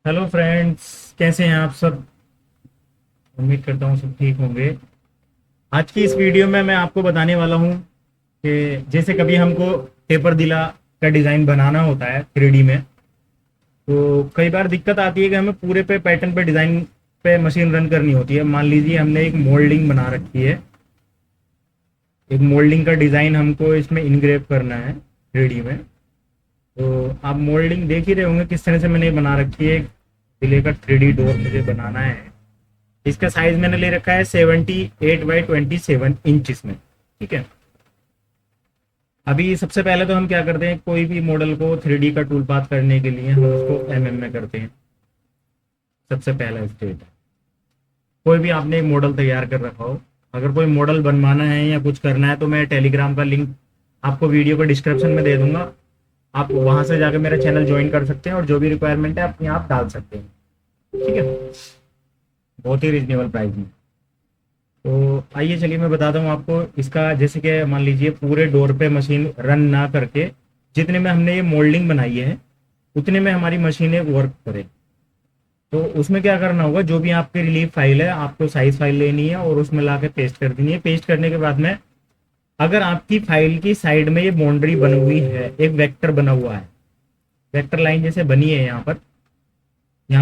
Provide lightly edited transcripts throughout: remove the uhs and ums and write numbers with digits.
Hello friends, कैसे हैं आप सब। उम्मीद करता हूँ सब ठीक होंगे। आज की इस वीडियो में मैं आपको बताने वाला हूँ कि जैसे कभी हमको पेपर दिला का डिज़ाइन बनाना होता है 3D में, तो कई बार दिक्कत आती है कि हमें पूरे पे पैटर्न पे डिज़ाइन पे मशीन रन करनी होती है। मान लीजिए हमने एक मोल्डिंग बना रखी है, एक मोल्डिंग का डिज़ाइन हमको इसमें इनग्रेव करना है 3D में। तो आप मोल्डिंग देख ही रहे होंगे किस तरह से मैंने बना रखी है। किले का 3D डोर मुझे बनाना है। इसका साइज मैंने ले रखा है 78 बाई 27 इंचज में। ठीक है। अभी सबसे पहले तो हम क्या करते हैं, कोई भी मॉडल को 3D का टूल पाथ करने के लिए हम उसको में करते हैं। सबसे पहला स्टेप, कोई भी आपने एक मॉडल तैयार कर रखा हो, अगर कोई मॉडल बनवाना है या कुछ करना है तो मैं टेलीग्राम का लिंक आपको वीडियो को डिस्क्रिप्शन में दे दूंगा। आप वहां से जाकर मेरा चैनल ज्वाइन कर सकते हैं और जो भी रिक्वायरमेंट है अपने आप डाल सकते हैं। ठीक है, बहुत ही रिजनेबल प्राइस में। तो आइए चलिए मैं बताता हूँ आपको इसका। जैसे कि मान लीजिए पूरे डोर पे मशीन रन ना करके जितने में हमने ये मोल्डिंग बनाई है उतने में हमारी मशीनें वर्क करे, तो उसमें क्या करना होगा, जो भी आपकी रिलीफ फाइल है आपको साइज फाइल लेनी है और उसमें ला के पेस्ट कर देनी है। पेस्ट करने के बाद में अगर आपकी फाइल की साइड में ये बाउंड्री बनी हुई है, एक वेक्टर बना हुआ है, वेक्टर लाइन जैसे बनी है यहाँ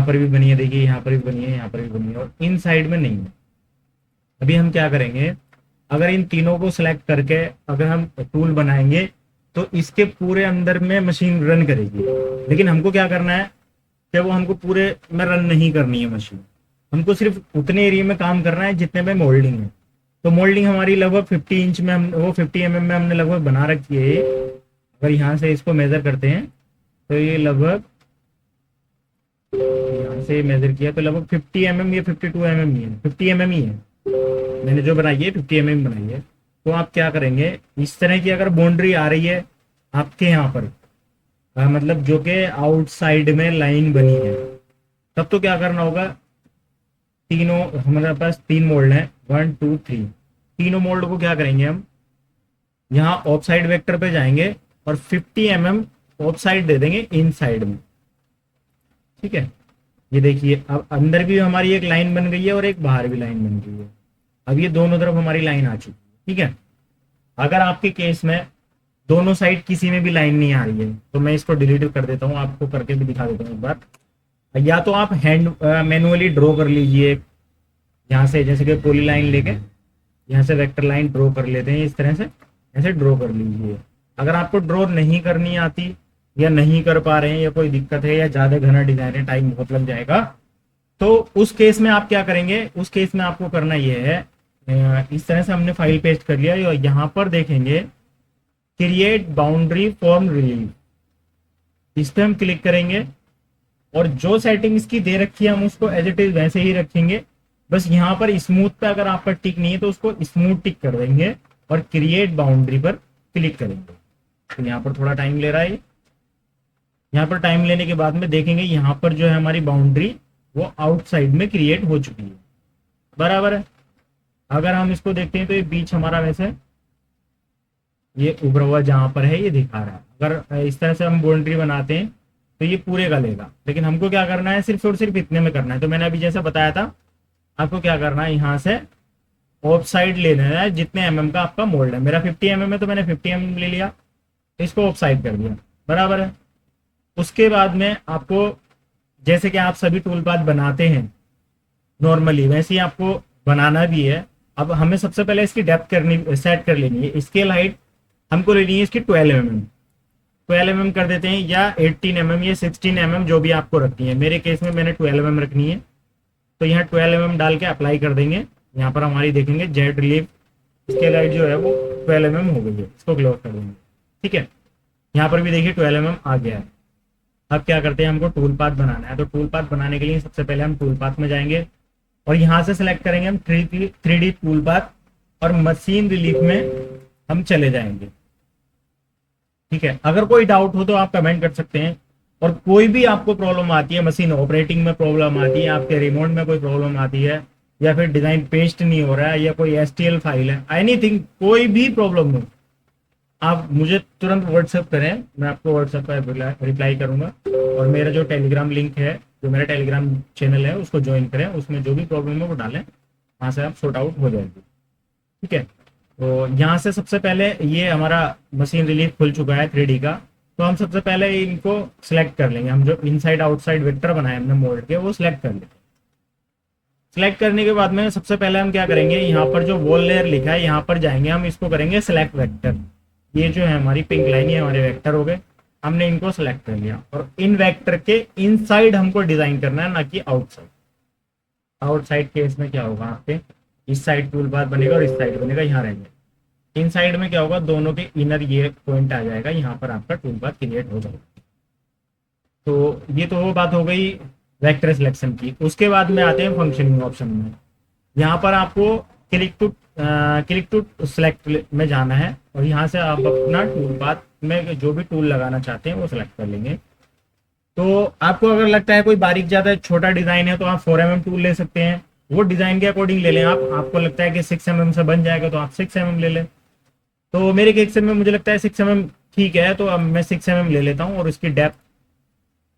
पर भी बनी है, देखिए यहाँ पर भी बनी है, यहाँ पर भी बनी है, और इन साइड में नहीं है। अभी हम क्या करेंगे, अगर इन तीनों को सिलेक्ट करके अगर हम टूल बनाएंगे तो इसके पूरे अंदर में मशीन रन करेगी। लेकिन हमको क्या करना है कि वो हमको पूरे में रन नहीं करनी है मशीन, हमको सिर्फ उतने एरिया में काम करना है जितने में मोल्डिंग है। तो मोल्डिंग हमारी लगभग 50 इंच में, हम वो 50 में हमने लगभग बना रखी है। अगर यहाँ से इसको मेजर करते हैं तो ये लगभग, यहाँ से मेजर किया तो लगभग 50 ये 52 ही है, 50 ही है। मैंने जो बनाई है 50 बनाई है। तो आप क्या करेंगे, इस तरह की अगर बाउंड्री आ रही है आपके यहाँ पर, मतलब जो कि आउटसाइड में लाइन बनी है, तब तो क्या करना होगा, तीनों हमारे पास 3 मोल्ड हैं, 1 2 3। तीनों मोल्ड को क्या करेंगे, हम यहाँ ऑफ साइड वेक्टर पे जाएंगे और 50 ऑफ साइड दे देंगे इन साइड में। ठीक है, ये देखिए अब अंदर भी हमारी एक लाइन बन गई है और एक बाहर भी लाइन बन गई है। अब ये दोनों तरफ हमारी लाइन आ चुकी है। ठीक है, अगर आपके केस में दोनों साइड किसी में भी लाइन नहीं आ रही है तो मैं इसको डिलीट कर देता हूँ, आपको करके भी दिखा देता हूँ एक बार। या तो आप हैंड मैनुअली ड्रॉ कर लीजिए, यहाँ से जैसे कि पोली लाइन लेके यहाँ से वेक्टर लाइन ड्रॉ कर लेते हैं, इस तरह से ऐसे ड्रॉ कर लीजिए। अगर आपको ड्रॉ नहीं करनी आती या नहीं कर पा रहे हैं या कोई दिक्कत है या ज्यादा घना डिजाइन है, टाइम बहुत लग जाएगा, तो उस केस में आप क्या करेंगे, उस केस में आपको करना यह है, इस तरह से हमने फाइल पेस्ट कर लिया और यहाँ पर देखेंगे क्रिएट बाउंड्री फॉर्म रिलीफ, इस पर हम क्लिक करेंगे और जो सेटिंग इसकी दे रखी है हम उसको एज इट इज वैसे ही रखेंगे। बस यहाँ पर स्मूथ पे अगर आपका टिक नहीं है तो उसको स्मूथ टिक कर देंगे और क्रिएट बाउंड्री पर क्लिक करेंगे। तो यहाँ पर थोड़ा टाइम ले रहा है। यहाँ पर टाइम लेने के बाद में देखेंगे यहाँ पर जो है हमारी बाउंड्री वो आउटसाइड में क्रिएट हो चुकी है, बराबर है। अगर हम इसको देखते हैं तो ये बीच हमारा वैसे ये उभरा हुआ जहां पर है ये दिखा रहा है। अगर इस तरह से हम बाउंड्री बनाते हैं तो ये पूरे का लेगा, लेकिन हमको क्या करना है, सिर्फ और सिर्फ इतने में करना है। तो मैंने अभी जैसा बताया था आपको क्या करना है, यहाँ से ऑफ साइड लेना है जितने का आपका मोल्ड है। मेरा 50 है तो मैंने 50 ले लिया, इसको ऑफ साइड कर दिया, बराबर है। उसके बाद में आपको जैसे कि आप सभी टूल पाथ बनाते हैं नॉर्मली वैसे ही आपको बनाना भी है। अब हमें सबसे पहले इसकी डेप्थ करनी सेट कर लेनी है। स्केल हाइट हमको लेनी है इसकी 12 mm कर देते हैं, या 18 या 16 जो भी आपको रखनी है। मेरे केस में मैंने 12 रखनी है, तो यहाँ 12 डाल के अप्लाई कर देंगे। यहाँ पर हमारी देखेंगे जेड रिलीफ स्केल हाइट जो है वो 12 हो गई है, इसको क्लोज कर देंगे। ठीक है, यहाँ पर भी देखिए 12 आ गया है। अब क्या करते हैं, हमको टूल पाथ बनाना है। तो टूल पाथ बनाने के लिए सबसे पहले हम टूल पाथ में जाएंगे और यहाँ से सिलेक्ट करेंगे हम 3D टूल पाथ और मशीन रिलीफ में हम चले जाएंगे। ठीक है, अगर कोई डाउट हो तो आप कमेंट कर सकते हैं। और कोई भी आपको प्रॉब्लम आती है, मशीन ऑपरेटिंग में प्रॉब्लम आती है, आपके रिमोट में कोई प्रॉब्लम आती है, या फिर डिजाइन पेस्ट नहीं हो रहा है, या कोई STL फाइल है, एनीथिंग, कोई भी प्रॉब्लम हो, आप मुझे तुरंत व्हाट्सएप करें, मैं आपको व्हाट्सएप पर रिप्लाई करूंगा। और मेरा जो टेलीग्राम लिंक है जो मेरा टेलीग्राम चैनल है उसको ज्वाइन करें, उसमें जो भी प्रॉब्लम है वो डालें, वहाँ से आप सॉर्ट आउट हो जाएगी। ठीक है, तो यहाँ से सबसे पहले ये हमारा मशीन रिलीफ खुल चुका है 3D का। तो हम सबसे पहले इनको सिलेक्ट कर लेंगे, हम जो इनसाइड आउटसाइड वेक्टर बनाए हमने मोल्ड के वो सिलेक्ट कर लेंगे। सिलेक्ट करने के बाद में सबसे पहले हम क्या करेंगे, यहाँ पर जो वॉल लेयर लिखा है यहाँ पर जाएंगे, हम इसको करेंगे सिलेक्ट वेक्टर। ये जो है हमारी पिंक लाइन, ये हमारे वेक्टर हो गए, हमने इनको सिलेक्ट कर लिया। और इन वेक्टर के इनसाइड हमको डिजाइन करना है, ना कि आउटसाइड। आउटसाइड केस में क्या होगा, आपके इस साइड टूल बार बनेगा और इस साइड बनेगा, यहाँ रहेंगे। इन साइड में क्या होगा, दोनों के इनर ये पॉइंट आ जाएगा, यहाँ पर आपका टूल बार क्रिएट हो जाएगा। तो ये तो वो बात हो गई वेक्टर सिलेक्शन की। उसके बाद में आते हैं फंक्शनिंग ऑप्शन में। यहाँ पर आपको क्लिक टू सिलेक्ट में जाना है और यहाँ से आप अपना टूल पाथ में जो भी टूल लगाना चाहते हैं वो सिलेक्ट कर लेंगे। तो आपको अगर लगता है कोई बारीक ज्यादा छोटा डिजाइन है तो आप 4mm टूल ले सकते हैं, वो डिजाइन के अकॉर्डिंग ले लें। आपको लगता है कि 6mm से बन जाएगा तो आप 6mm ले लें। तो मेरे केस में मुझे लगता है 6mm ठीक है, तो अब मैं 6mm ले लेता हूँ। और इसकी डेप्थ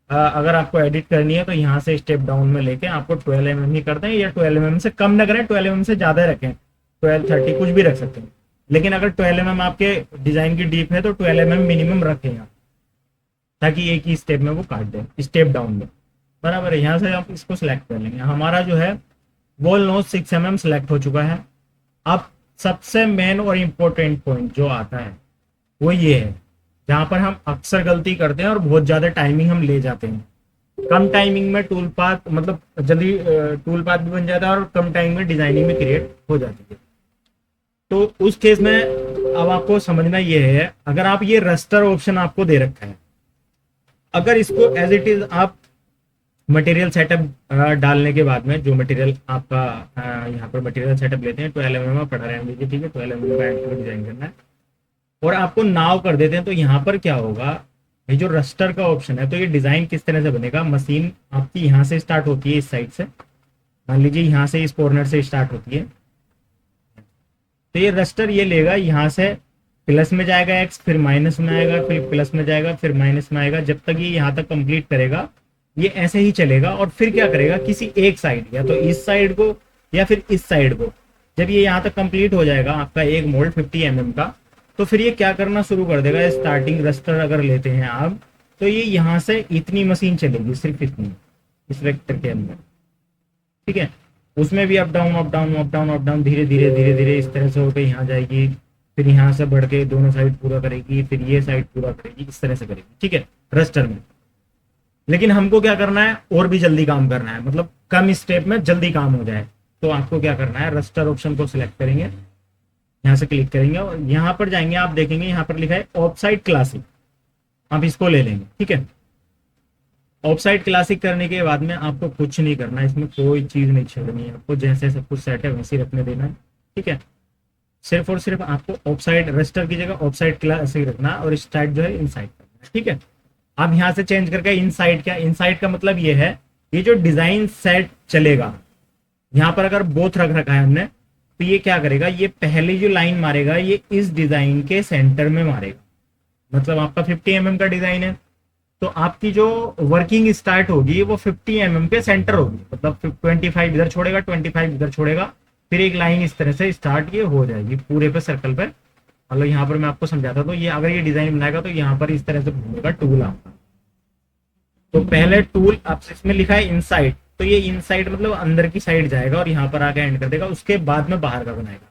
अगर आपको एडिट करनी है तो यहाँ से स्टेप डाउन में लेके आपको 12mm ही कर दें, या 12mm से कम ना करें, 12mm से ज्यादा रखें, 12, 30 कुछ भी रख सकते हैं। लेकिन अगर 12mm आपके डिजाइन की डीप है तो 12mm मिनिमम रखें आप, ताकि एक ही स्टेप में वो काट दें, स्टेप डाउन में। बराबर है, यहाँ से आप इसको सिलेक्ट कर लेंगे। हमारा जो है वॉल नोज 6mm सिलेक्ट हो चुका है। अब सबसे मेन और इम्पोर्टेंट पॉइंट जो आता है वो ये है, जहां पर हम अक्सर गलती करते हैं और बहुत ज्यादा टाइमिंग हम ले जाते हैं। कम टाइमिंग में टूल पाथ, मतलब जल्दी टूल पाथ भी बन जाता है और कम टाइम में डिजाइनिंग भी क्रिएट हो जाती है। तो उस केस में अब आपको समझना ये है, अगर आप ये रस्टर ऑप्शन आपको दे रखा है, अगर इसको एज इट इज आप मटेरियल सेटअप डालने के बाद में, जो मटेरियल आपका यहाँ पर मटेरियल सेटअप लेते हैं 12mm पढ़ा रहे हैं, ठीक है, 12mm का डिजाइन करना है और आपको नाव कर देते हैं, तो यहाँ पर क्या होगा, ये जो रस्टर का ऑप्शन है, तो ये डिजाइन किस तरह से बनेगा। मशीन आपकी यहाँ से स्टार्ट होती है, इस साइड से, मान लीजिए यहाँ से इस कॉर्नर से स्टार्ट होती है, तो ये रस्टर ये लेगा, यहाँ से प्लस में जाएगा एक्स, फिर माइनस में आएगा, फिर प्लस में जाएगा, फिर माइनस में आएगा, जब तक ये यहाँ तक कंप्लीट करेगा ये ऐसे ही चलेगा। और फिर क्या करेगा, किसी एक साइड, या तो इस साइड को या फिर इस साइड को, जब ये यहाँ तक कंप्लीट हो जाएगा आपका एक मोल्ड 50mm का, तो फिर ये क्या करना शुरू कर देगा। स्टार्टिंग रस्टर अगर लेते हैं आप, तो ये यहाँ से इतनी मशीन चलेगी, सिर्फ इतनी, इस वेक्टर के अंदर, ठीक है। उसमें भी up down up down up down up down, धीरे धीरे धीरे धीरे इस तरह से होकर यहाँ जाएगी, फिर यहाँ से बढ़ के दोनों साइड पूरा करेगी, फिर ये साइड पूरा करेगी, इस तरह से करेगी, ठीक है, रस्टर में। लेकिन हमको क्या करना है, और भी जल्दी काम करना है, मतलब कम स्टेप में जल्दी काम हो जाए, तो आपको क्या करना है, रस्टर ऑप्शन को सिलेक्ट करेंगे, यहाँ से क्लिक करेंगे और यहाँ पर जाएंगे, आप देखेंगे यहाँ पर लिखा है ऑफसाइड क्लासिक, आप इसको ले लेंगे, ठीक है। ऑफसाइड क्लासिक करने के बाद में आपको कुछ नहीं करना है, इसमें कोई चीज नहीं छोड़नी है, आपको जैसे सब कुछ सेट है वैसे ही रखने देना है, ठीक है। सिर्फ और सिर्फ आपको ऑफसाइड रस्टर की जगह ऑफसाइड क्लासिक रखना और स्टार्ट जो है इनसाइड करना है, ठीक है। आप यहाँ से चेंज करके इनसाइड, क्या इनसाइड का मतलब ये है, ये जो डिजाइन सेट चलेगा, यहाँ पर अगर बोथ रख रखा है हमने, तो ये क्या करेगा, ये पहले जो लाइन मारेगा ये इस डिजाइन के सेंटर में मारेगा। मतलब आपका 50mm का डिजाइन है, तो आपकी जो वर्किंग स्टार्ट होगी वो 50mm के सेंटर होगी, मतलब 25 इधर छोड़ेगा, 25 इधर छोड़ेगा, फिर एक लाइन इस तरह से स्टार्ट ये हो जाएगी पूरे पे सर्कल पे। मतलब यहाँ पर मैं आपको समझाता, तो ये अगर ये डिजाइन बनाएगा तो यहाँ पर इस तरह से घूमेगा टूल आपका। तो पहले टूल आप इसमें लिखा है इनसाइड, तो ये इनसाइड मतलब अंदर की साइड जाएगा और यहाँ पर आके एंड कर देगा, उसके बाद में बाहर का बनाएगा।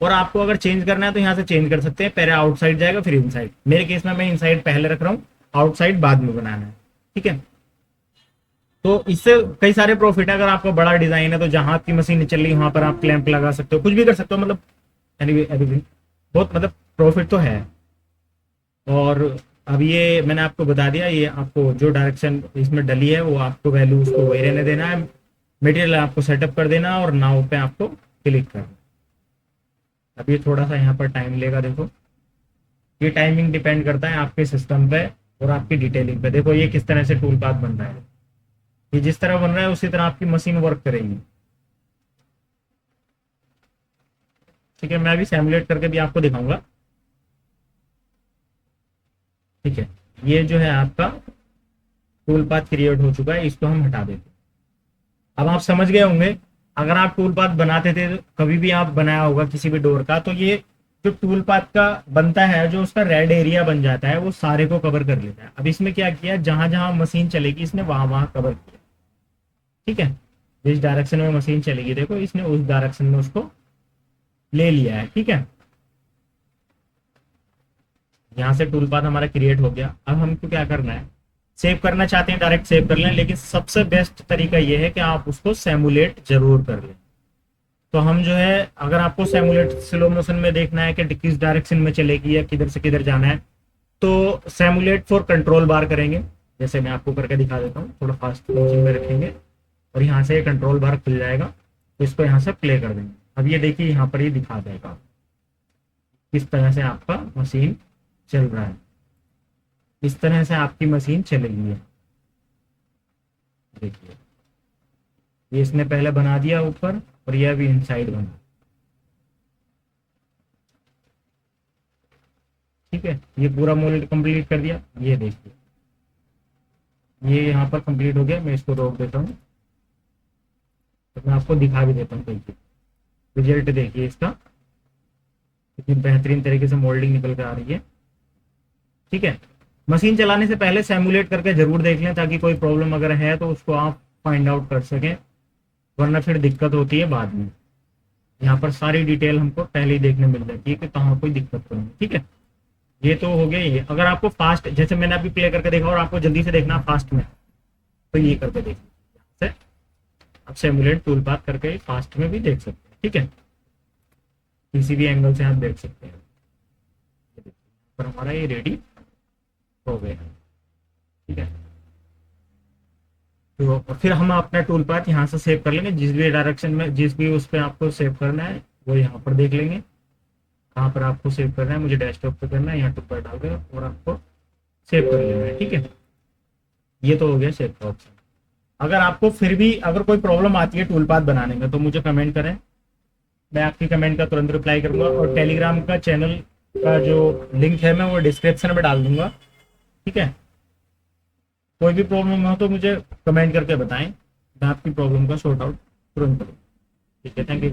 और आपको अगर चेंज करना है तो यहाँ से चेंज कर सकते हैं, पहले आउटसाइड जाएगा फिर इनसाइड। मेरे केस में मैं इनसाइड पहले रख रहा हूँ, आउटसाइड बाद में बनाना है, ठीक है। तो इससे कई सारे प्रॉफिट है। अगर आपका बड़ा डिजाइन है तो जहां आपकी मशीन चल रही है वहां पर आप क्लैंप लगा सकते हो, कुछ भी कर सकते हो, मतलब एनीवे बहुत मतलब प्रॉफिट तो है। और अब ये मैंने आपको बता दिया, ये आपको जो डायरेक्शन इसमें डली है वो आपको वैल्यू उसको वही रहने देना है, मटेरियल आपको सेटअप कर देना और नाउ पे आपको क्लिक करना। अब ये थोड़ा सा यहाँ पर टाइम लेगा, देखो ये टाइमिंग डिपेंड करता है आपके सिस्टम पे और आपकी डिटेलिंग पे। देखो ये किस तरह से टूल पाथ बन रहा है, ये जिस तरह बन रहा है उसी तरह आपकी मशीन वर्क करेगी, ठीक है। मैं अभी सिमुलेट करके भी आपको दिखाऊंगा, ठीक है। ये जो है आपका टूल पाथ क्रिएट हो चुका है, इसको हम हटा देते हैं। अब आप समझ गए होंगे, अगर आप टूल पाथ बनाते थे तो कभी भी आप बनाया होगा किसी भी डोर का, तो ये जो टूल पाथ का बनता है, जो उसका रेड एरिया बन जाता है, वो सारे को कवर कर लेता है। अब इसमें क्या किया, जहां जहां मशीन चलेगी इसने वहां वहां कवर किया। ठीक है, जिस डायरेक्शन में मशीन चलेगी देखो, इसने उस डायरेक्शन में उसको ले लिया है। ठीक है, यहाँ से टूल पाथ हमारा क्रिएट हो गया। अब हमको क्या करना है, सेव करना चाहते हैं डायरेक्ट सेव कर लें, लेकिन सबसे बेस्ट तरीका ये है कि आप उसको सेमुलेट जरूर कर लें। तो हम जो है, अगर आपको सेमुलेट स्लो मोशन में देखना है कि किस डायरेक्शन में चलेगी या किधर से किधर जाना है, तो सेमुलेट फॉर कंट्रोल बार करेंगे। जैसे मैं आपको करके दिखा देता हूँ, थोड़ा फास्ट मोशन में रखेंगे और यहाँ से कंट्रोल बार खुल जाएगा, तो इसको यहाँ से प्ले कर देंगे। अब ये देखिए यहाँ पर ये दिखा देगा किस तरह से आपका मशीन चल रहा है। इस तरह से आपकी मशीन चलेगी। देखिए, ये इसने पहले बना दिया ऊपर, और यह भी इनसाइड बना। ठीक है, ये पूरा मोल्ड कंप्लीट कर दिया। ये देखिए, ये यहाँ पर कंप्लीट हो गया। मैं इसको रोक देता हूँ, तो मैं आपको दिखा भी देता हूँ। देखिए रिजल्ट देखिए इसका, कितनी बेहतरीन तरीके से मोल्डिंग निकल कर आ रही है। ठीक है, मशीन चलाने से पहले सेमुलेट करके जरूर देख लें, ताकि कोई प्रॉब्लम अगर है तो उसको आप फाइंड आउट कर सकें, वरना फिर दिक्कत होती है बाद में। यहाँ पर सारी डिटेल हमको पहले ही देखने मिल जाती है कि कहाँ कोई दिक्कत तो नहीं। ठीक है, ये तो हो गया। ये अगर आपको फास्ट, जैसे मैंने अभी प्ले करके देखा, और आपको जल्दी से देखना फास्ट में, तो ये करके देखिए। से आप सेमुलेट टूल पाथ करके फास्ट में भी देख सकते हैं। ठीक है, किसी भी एंगल से आप देख सकते हैं। पर हमारा ये रेडी हो गया। ठीक है, तो फिर हम अपना टूल पाथ यहाँ से सेव कर लेंगे। जिस भी डायरेक्शन में, जिस भी उस पर आपको सेव करना है, वो यहाँ पर देख लेंगे कहाँ पर आपको सेव करना है। मुझे डेस्कटॉप पे करना है, यहाँ टूल पर डाल देगा और आपको सेव कर लेना है। ठीक है, ये तो हो गया सेव का ऑप्शन। अगर आपको फिर भी अगर कोई प्रॉब्लम आती है टूल पाथ बनाने में, तो मुझे कमेंट करें, मैं आपकी कमेंट का तुरंत रिप्लाई करूंगा। और टेलीग्राम का चैनल का जो लिंक है, मैं वो डिस्क्रिप्शन में डाल दूंगा। ठीक है, कोई भी प्रॉब्लम हो तो मुझे कमेंट करके बताएं, मैं आपकी प्रॉब्लम का सॉर्ट आउट तुरंत करूँ। ठीक है, थैंक यू।